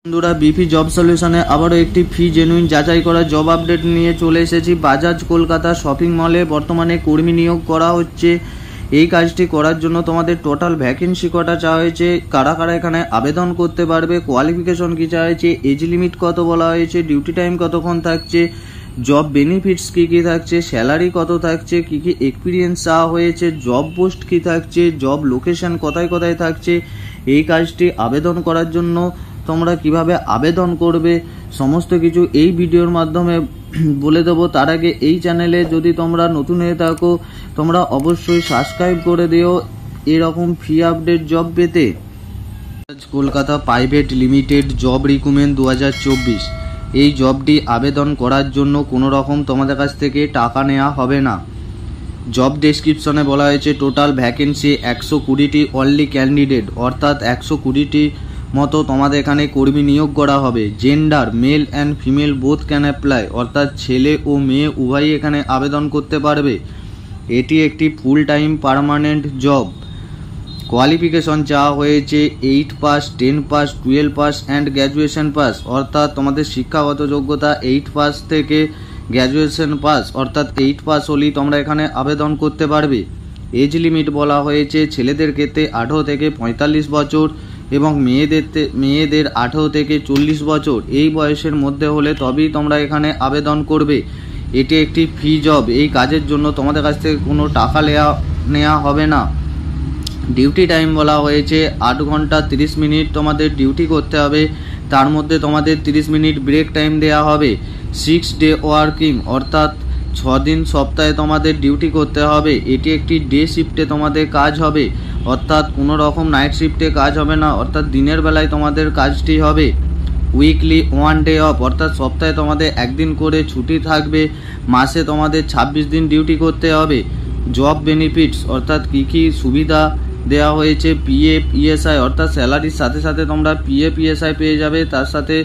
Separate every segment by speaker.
Speaker 1: বন্ধুরা BP job সলিউশনে আবারও একটি ফি জেনুইন যাচাই করা জব আপডেট নিয়ে চলে এসেছি। বাজাজ কলকাতা শপিং মলে বর্তমানে কর্মী নিয়োগ করা হচ্ছে। এই কাজটি করার জন্য তোমাদের টোটাল ভ্যাকেন্সি কটা চাওয়া হয়েছে, কারা কারা এখানে আবেদন করতে পারবে, কোয়ালিফিকেশন কি চাওয়া হয়েছে, এজ লিমিট কত বলা হয়েছে, ডিউটি টাইম কতক্ষণ থাকছে, জব বেনিফিটস কি কি থাকছে, স্যালারি কত থাকছে, কি কি এক্সপিরিয়েন্স চাওয়া হয়েছে, জব পোস্ট কি থাকছে, জব লোকেশন কোথায় কোথায় থাকছে। এই কাজটি আবেদন করার জন্য তোমরা কিভাবে আবেদন করবে সমস্ত কিছু এই ভিডিওর মাধ্যমে বলে দেবো। তার আগে এই চ্যানেলে যদি তোমরা নতুন হয়ে থাকো তোমরা অবশ্যই সাবস্ক্রাইব করে দিও এরকম ফ্রি আপডেট জব পেতে। Kolkata private limited job recruitment 2024, এই জবটি আবেদন করার জন্য কোনো রকম তোমাদের কাছ থেকে টাকা নেওয়া হবে না। জব ডেসক্রিপশনে বলা হয়েছে টোটাল ভ্যাকেন্সি 120টি, অনলি ক্যান্ডিডেট অর্থাৎ 120টি মতো তোমাদের এখানে কর্মী নিয়োগ করা হবে। Gender male and female both can apply, অর্থাৎ ছেলে ও মেয়ে উভয়ই এখানে আবেদন করতে পারবে। এটি একটি full time permanent job. Qualification চাওয়া হয়েছে 8 pass, 10 pass, 12 pass and graduation pass, অর্থাৎ তোমাদের শিক্ষাগত যোগ্যতা 8 পাস থেকে গ্র্যাজুয়েশন পাস, অর্থাৎ 8 পাস হলেই তোমরা এখানে আবেদন করতে পারবে। এজ লিমিট বলা হয়েছে ছেলেদের ক্ষেত্রে 18 থেকে 45 বছর এবং মেয়েদের 18 থেকে 40 বছর, এই বয়সের মধ্যে হলে তবেই তোমরা এখানে আবেদন করবে। এটি একটি ফ্রি জব, এই কাজের জন্য তোমাদের কাছ থেকে কোনো টাকা নেওয়া হবে না। ডিউটি টাইম বলা হয়েছে 8 ঘন্টা 30 মিনিট তোমাদের ডিউটি করতে হবে, তার মধ্যে তোমাদের 30 মিনিট ব্রেক টাইম দেওয়া হবে। 6 ডে ওয়ার্কিং, অর্থাৎ 6 দিন সপ্তাহে তোমাদের ডিউটি করতে হবে। এটি একটি ডে শিফটে তোমাদের কাজ হবে, অর্থাৎ কোনো রকম নাইট শিফটে কাজ হবে না, অর্থাৎ দিনের বেলায় তোমাদের কাজটি হবে। উইকলি 1 ডে অফ, অর্থাৎ সপ্তাহে তোমাদের একদিন করে ছুটি থাকবে। মাসে তোমাদের 26 দিন ডিউটি করতে হবে। জব বেনিফিটস, অর্থাৎ কী কী সুবিধা দেওয়া হয়েছে, পিএফ, ইএসআই, অর্থাৎ স্যালারির সাথে সাথে তোমরা পিএফ, ইএসআই পেয়ে যাবে। তার সাথে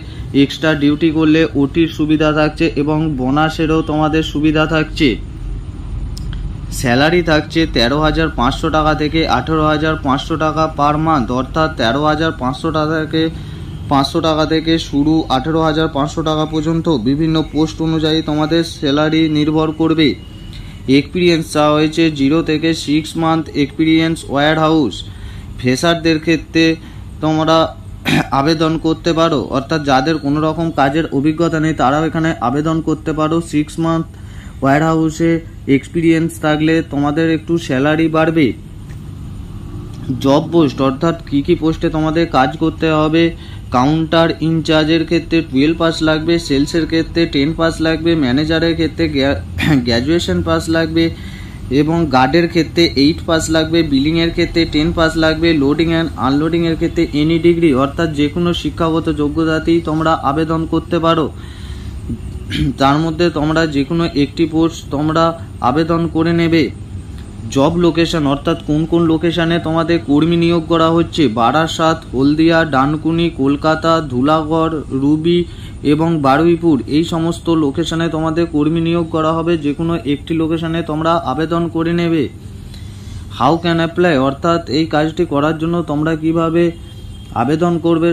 Speaker 1: এক্সট্রা ডিউটি করলে ওটির সুবিধা থাকছে এবং বোনাসেরও তোমাদের সুবিধা থাকছে। স্যালারি থাকছে 13,500 টাকা থেকে 18,500 টাকা পার মান্থ, অর্থাৎ 13,500 টাকা থেকে 500 টাকা থেকে শুরু 18,500 টাকা পর্যন্ত। বিভিন্ন পোস্ট অনুযায়ী তোমাদের স্যালারি নির্ভর করবে। এক্সপিরিয়েন্স চাওয়া হয়েছে 0 থেকে 6 মান্থ এক্সপিরিয়েন্স ওয়্যার হাউস। ফ্রেশারদের ক্ষেত্রে তোমরা আবেদন করতে পারো, অর্থাৎ যাদের কোনো রকম কাজের অভিজ্ঞতা নেই তারাও এখানে আবেদন করতে পারো। 6 মান্থ ওয়্যার হাউসে এক্সপিরিয়েন্স থাকলে তোমাদের একটু স্যালারি বাড়বে। জব পোস্ট, অর্থাৎ কী কী পোস্টে তোমাদের কাজ করতে হবে। কাউন্টার ইনচার্জের ক্ষেত্রে 12 পাস লাগবে, সেলসের ক্ষেত্রে 10 পাস লাগবে, ম্যানেজারের ক্ষেত্রে গ্র্যাজুয়েশন পাস লাগবে এবং গার্ডের ক্ষেত্রে 8 পাস লাগবে, বিলিংয়ের ক্ষেত্রে 10 পাস লাগবে, লোডিং অ্যান্ড আনলোডিংয়ের ক্ষেত্রে এনি ডিগ্রি, অর্থাৎ যে কোনো শিক্ষাগত যোগ্যতাতেই তোমরা আবেদন করতে পারো। তার মধ্যে তোমরা যে কোনো একটি পোস্ট তোমরা আবেদন করে নেবে। জব লোকেশন, অর্থাৎ কোন কোন লোকেশানে তোমাদের কর্মী নিয়োগ করা হচ্ছে। বারাসাত, হলদিয়া, ডানকুনি, কলকাতা, ধুলাগড়, রুবি এবং বারুইপুর, এই সমস্ত লোকেশানে তোমাদের কর্মী নিয়োগ করা হবে। যে কোনো একটি লোকেশানে তোমরা আবেদন করে নেবে। হাউ ক্যান অ্যাপ্লাই, অর্থাৎ এই কাজটি করার জন্য তোমরা কিভাবে আবেদন করবে।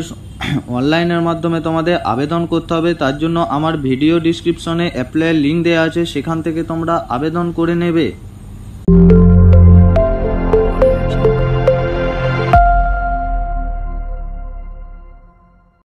Speaker 1: অনলাইনের মাধ্যমে তোমাদের আবেদন করতে হবে, তার জন্য আমার ভিডিও ডিসক্রিপশনে অ্যাপ্লাইয়ের লিঙ্ক দেওয়া আছে, সেখান থেকে তোমরা আবেদন করে নেবে।